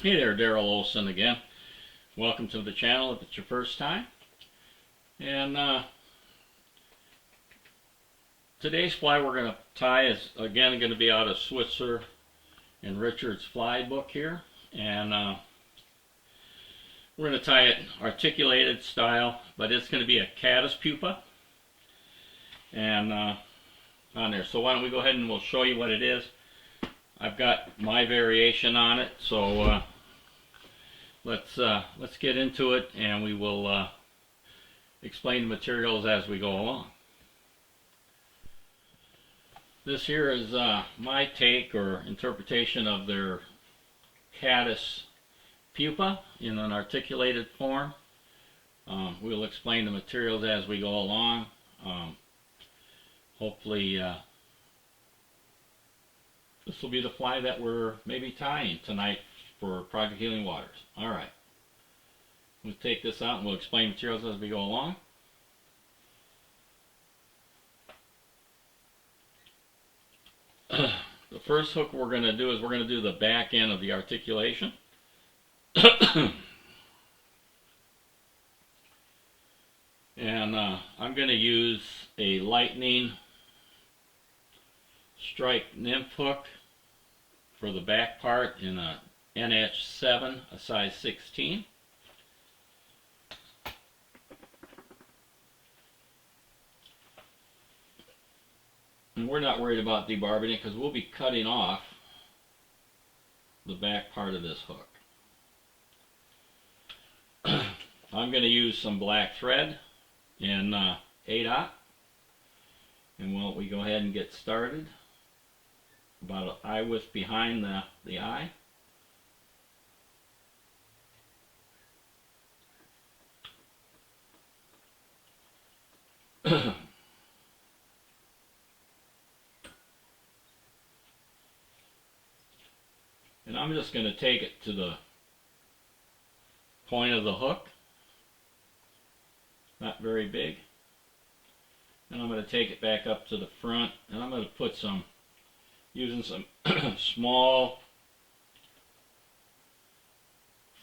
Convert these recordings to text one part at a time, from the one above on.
Hey there, Daryl Olson again. Welcome to the channel if it's your first time. And today's fly we're going to tie is again going to be out of Swisher and Richard's fly book here. And we're going to tie it articulated style, but it's going to be a Caddis Pupa. And on there. So why don't we go ahead and we'll show you what it is. I've got my variation on it, so let's get into it, and we will explain the materials as we go along. This here is my take or interpretation of their Caddis Pupa in an articulated form. We'll explain the materials as we go along. Hopefully this will be the fly that we're maybe tying tonight for Project Healing Waters. Alright, we'll take this out and we'll explain materials as we go along. The first hook we're going to do is we're going to do the back end of the articulation. And I'm going to use a lightning strike nymph hook for the back part in a NH7, a size 16. And we're not worried about debarbing it because we'll be cutting off the back part of this hook. I'm going to use some black thread in 8/0, and we go ahead and get started. About an eye width behind the eye. And I'm just going to take it to the point of the hook, not very big, and I'm going to take it back up to the front, and I'm going to put some, using some small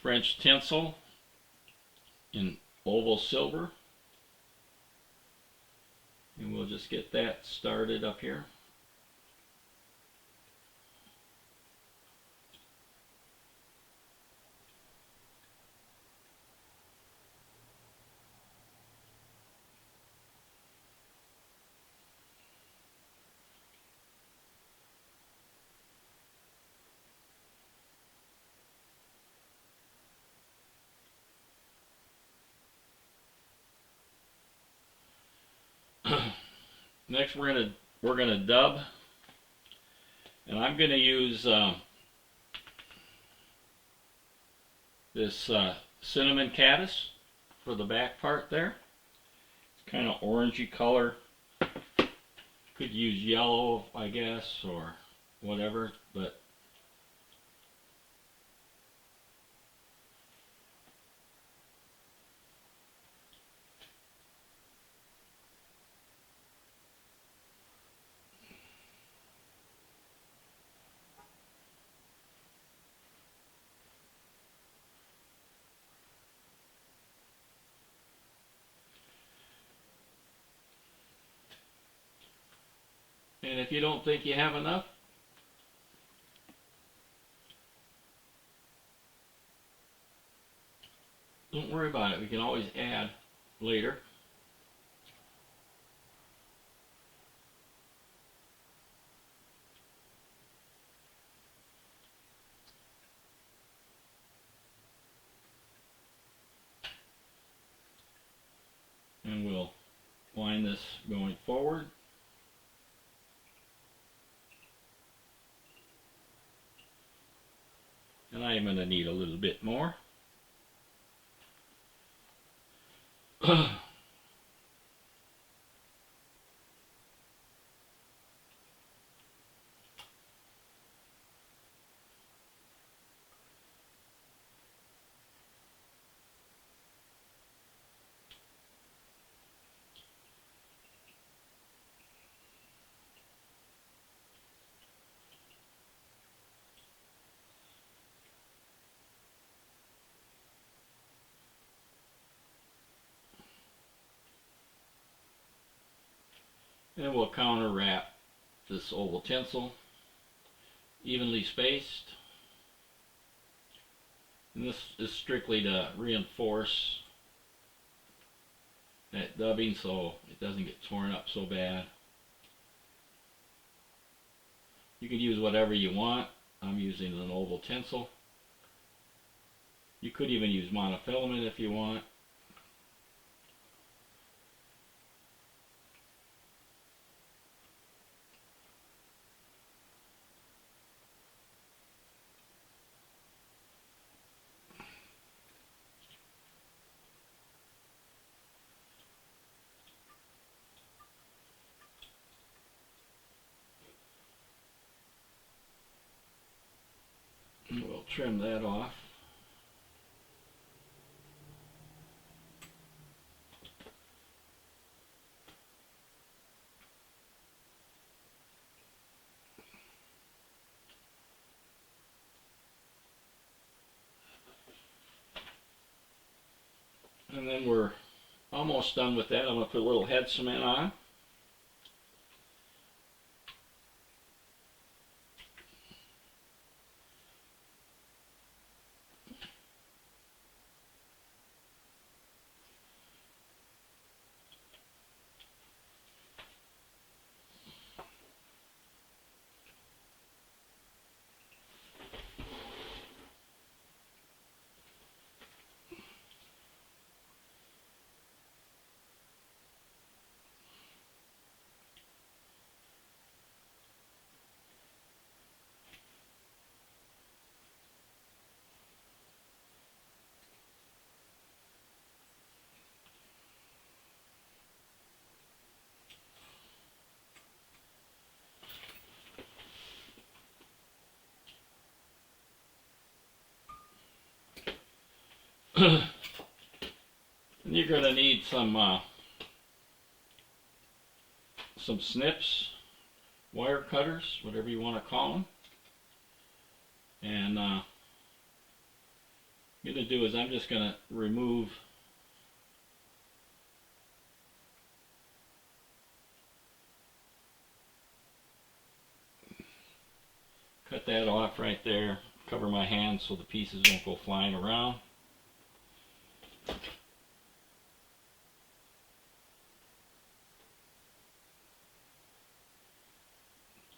French tinsel in oval silver, and we'll just get that started up here. Next we're gonna dub, and I'm gonna use this cinnamon caddis for the back part there. It's kind of orangey color. Could use yellow, I guess, or whatever, but and if you don't think you have enough, don't worry about it. We can always add later. And we'll wind this going forward. And I'm going to need a little bit more. And we'll counter wrap this oval tinsel, evenly spaced. And this is strictly to reinforce that dubbing so it doesn't get torn up so bad. You can use whatever you want. I'm using an oval tinsel. You could even use monofilament if you want. We'll trim that off. And then we're almost done with that. I'm going to put a little head cement on. And you're going to need some snips, wire cutters, whatever you want to call them. And what I'm going to do is I'm just going to remove cut that off right there, cover my hands so the pieces don't go flying around.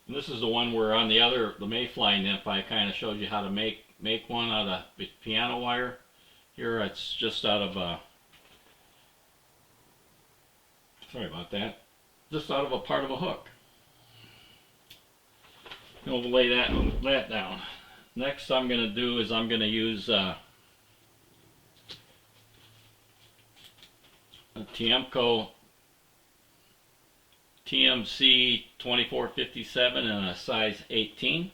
And this is the one where on the mayfly nymph I kind of showed you how to make one out of piano wire. Here it's just out of sorry about that, just out of a part of a hook. And we'll lay that down. Next I'm going to do is I'm going to use a Tiemco TMC 2457 and a size 18.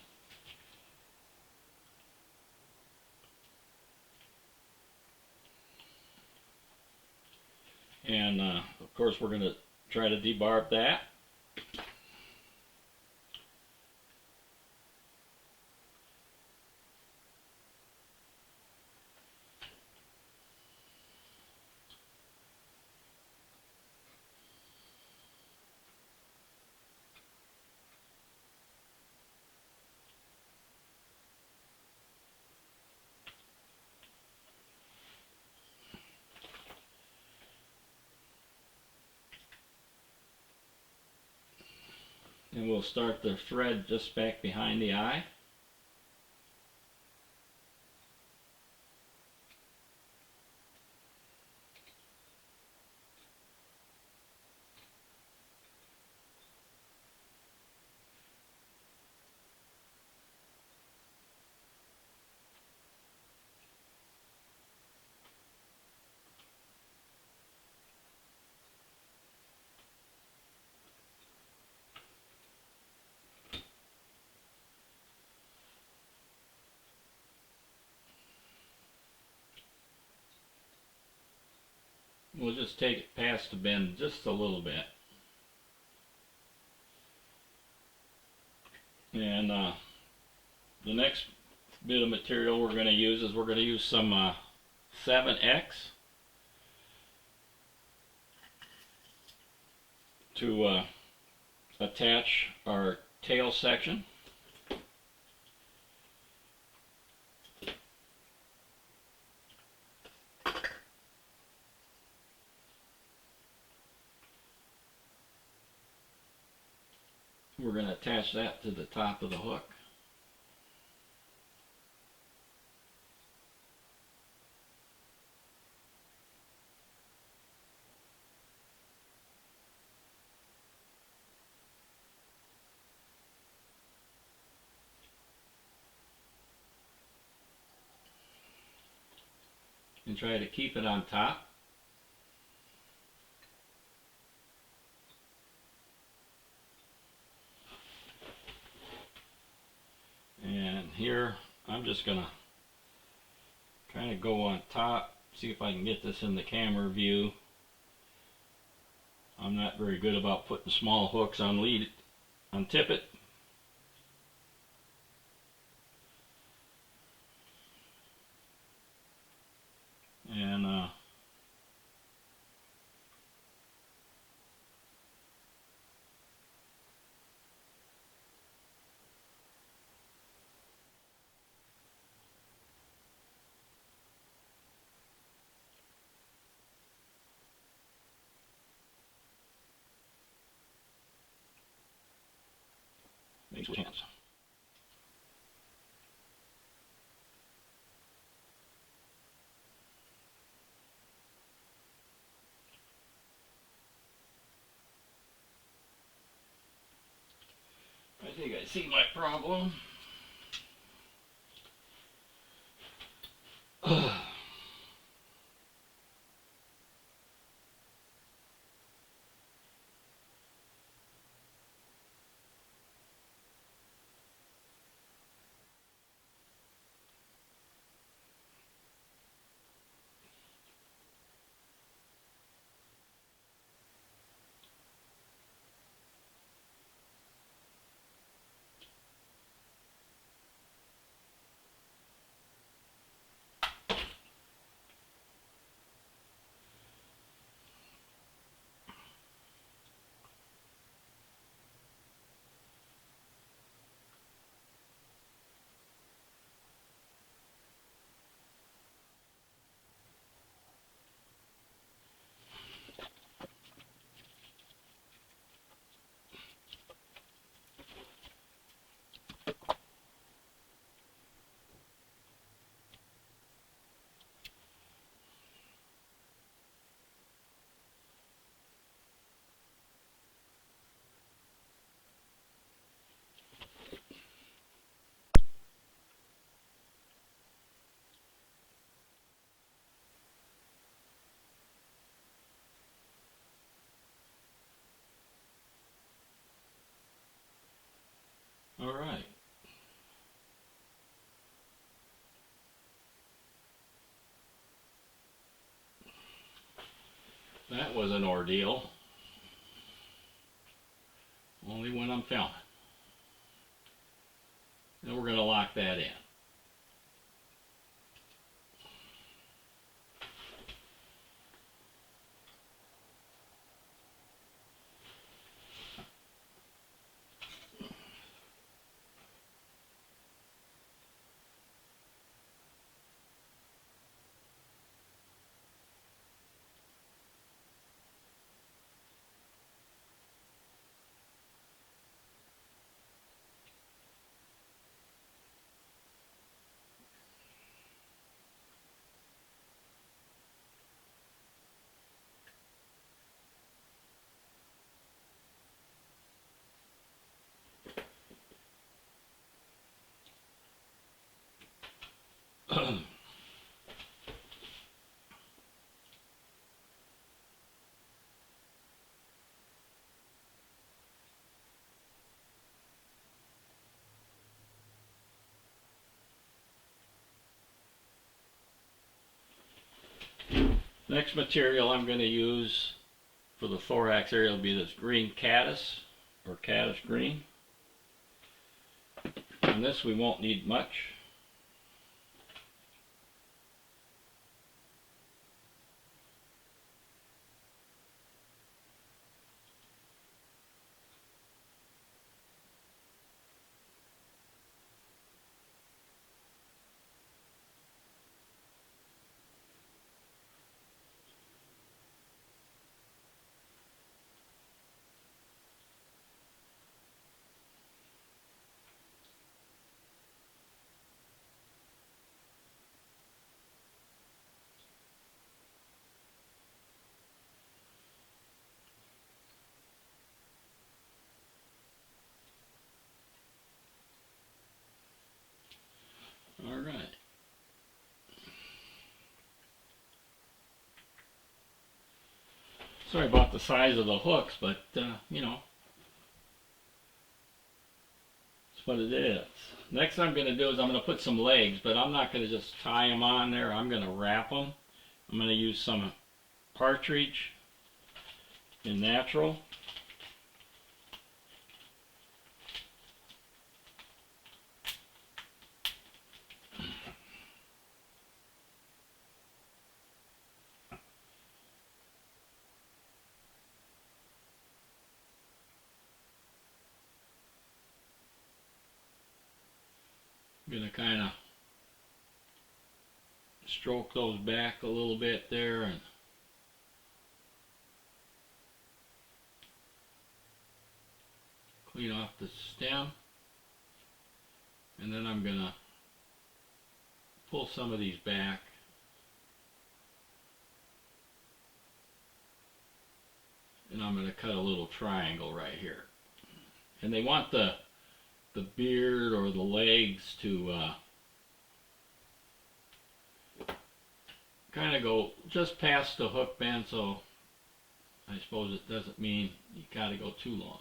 And of course we're going to try to debarb that. And we'll start the thread just back behind the eye. We'll just take it past the bend just a little bit. And the next bit of material we're going to use is we're going to use some 7X to attach our tail section. We're going to attach that to the top of the hook. And try to keep it on top. And here I'm just gonna kind of go on top, see if I can get this in the camera view. I'm not very good about putting small hooks on tippet. And makes a chance. I think I see my problem. All right. That was an ordeal. Only when I'm filming. Then we're going to lock that in. Next material I'm going to use for the thorax area will be this green caddis, or caddis green. On this we won't need much. Sorry about the size of the hooks, but you know, that's what it is. Next I'm going to do is I'm going to put some legs, but I'm not going to just tie them on there. I'm going to wrap them. I'm going to use some Partridge in natural. I'm going to kind of stroke those back a little bit there and clean off the stem. And then I'm going to pull some of these back. And I'm going to cut a little triangle right here. And they want the beard or the legs to kind of go just past the hook bend, so I suppose it doesn't mean you got to go too long.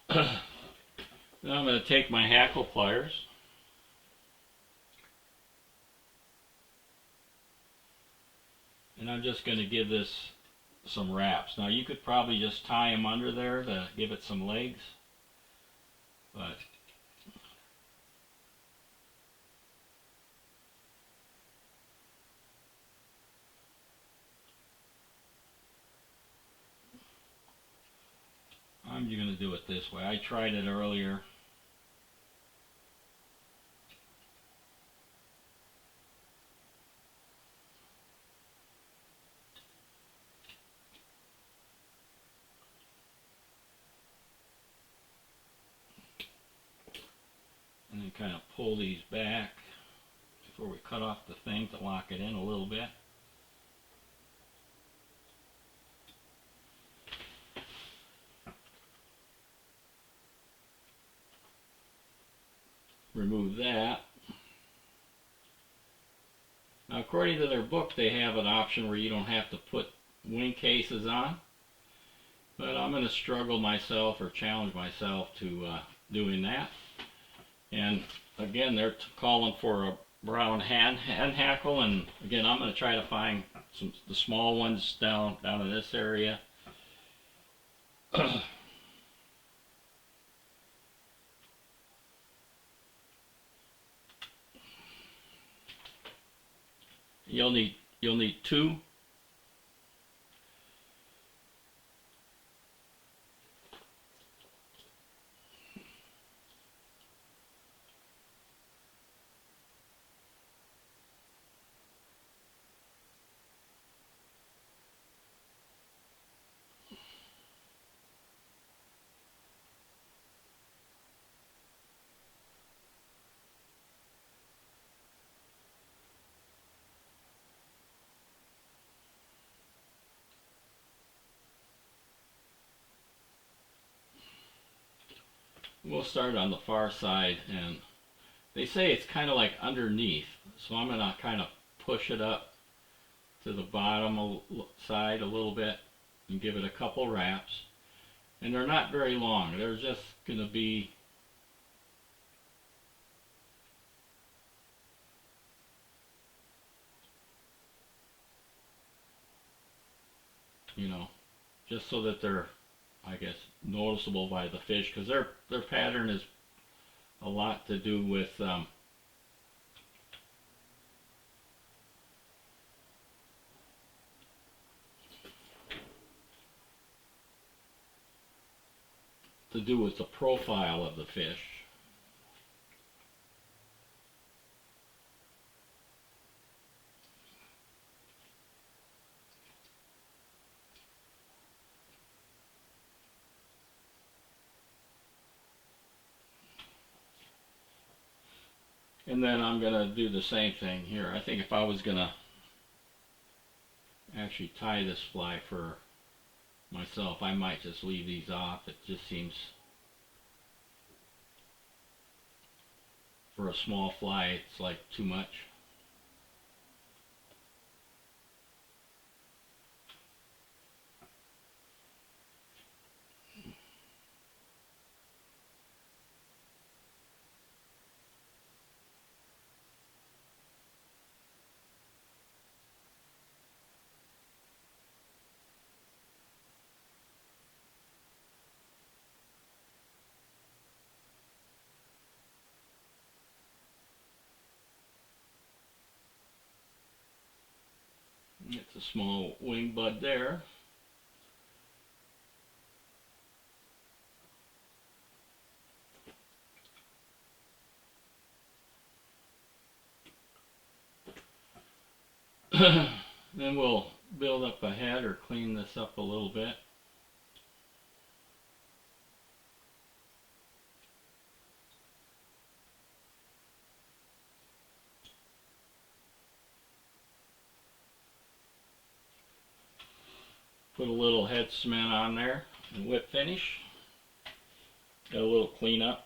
Now I'm going to take my hackle pliers and I'm just going to give this some wraps. Now you could probably just tie them under there to give it some legs, but I'm going to do it this way. I tried it earlier. And then kind of pull these back before we cut off the thing to lock it in a little bit. Remove that. Now according to their book they have an option where you don't have to put wing cases on, but I'm going to struggle myself or challenge myself to doing that. And again, they're calling for a brown hand hackle, and again I'm going to try to find the small ones down in this area. You'll need two. We'll start on the far side, and they say it's kind of like underneath, so I'm going to kind of push it up to the bottom side a little bit and give it a couple wraps. And they're not very long, they're just going to be just so that they're, I guess, noticeable by the fish, because their pattern is a lot to do with the profile of the fish. And then I'm going to do the same thing here. I think if I was going to actually tie this fly for myself, I might just leave these off. It just seems for a small fly, it's like too much. It's a small wing bud there. Then we'll build up a head or clean this up a little bit. Put a little head cement on there and whip finish. Got a little cleanup.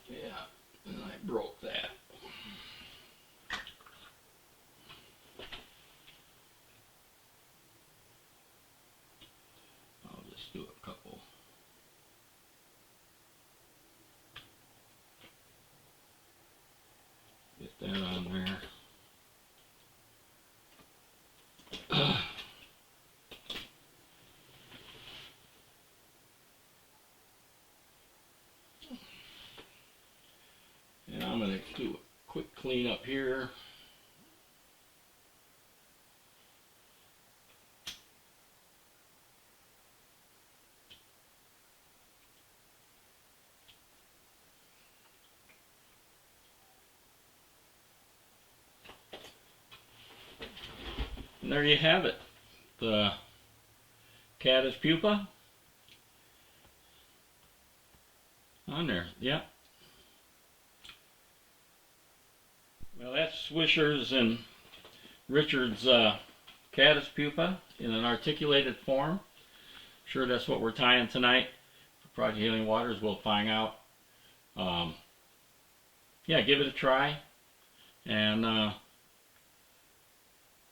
Yeah, and I broke that. I'll just do a couple. Get that on there. And I'm going to do a quick clean up here. And there you have it, the Caddis Pupa on there. Yep. Well, that's Swisher's and Richard's Caddis Pupa in an articulated form. Sure, that's what we're tying tonight. For Project Healing Waters, we'll find out. Yeah, give it a try. And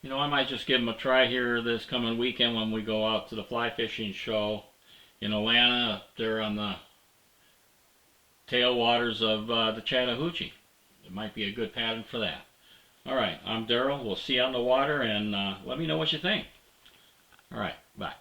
you know, I might just give them a try here this coming weekend when we go out to the fly fishing show in Atlanta, up there on the tailwaters of the Chattahoochee. It might be a good pattern for that. All right, I'm Daryl. We'll see you on the water, and let me know what you think. All right, bye.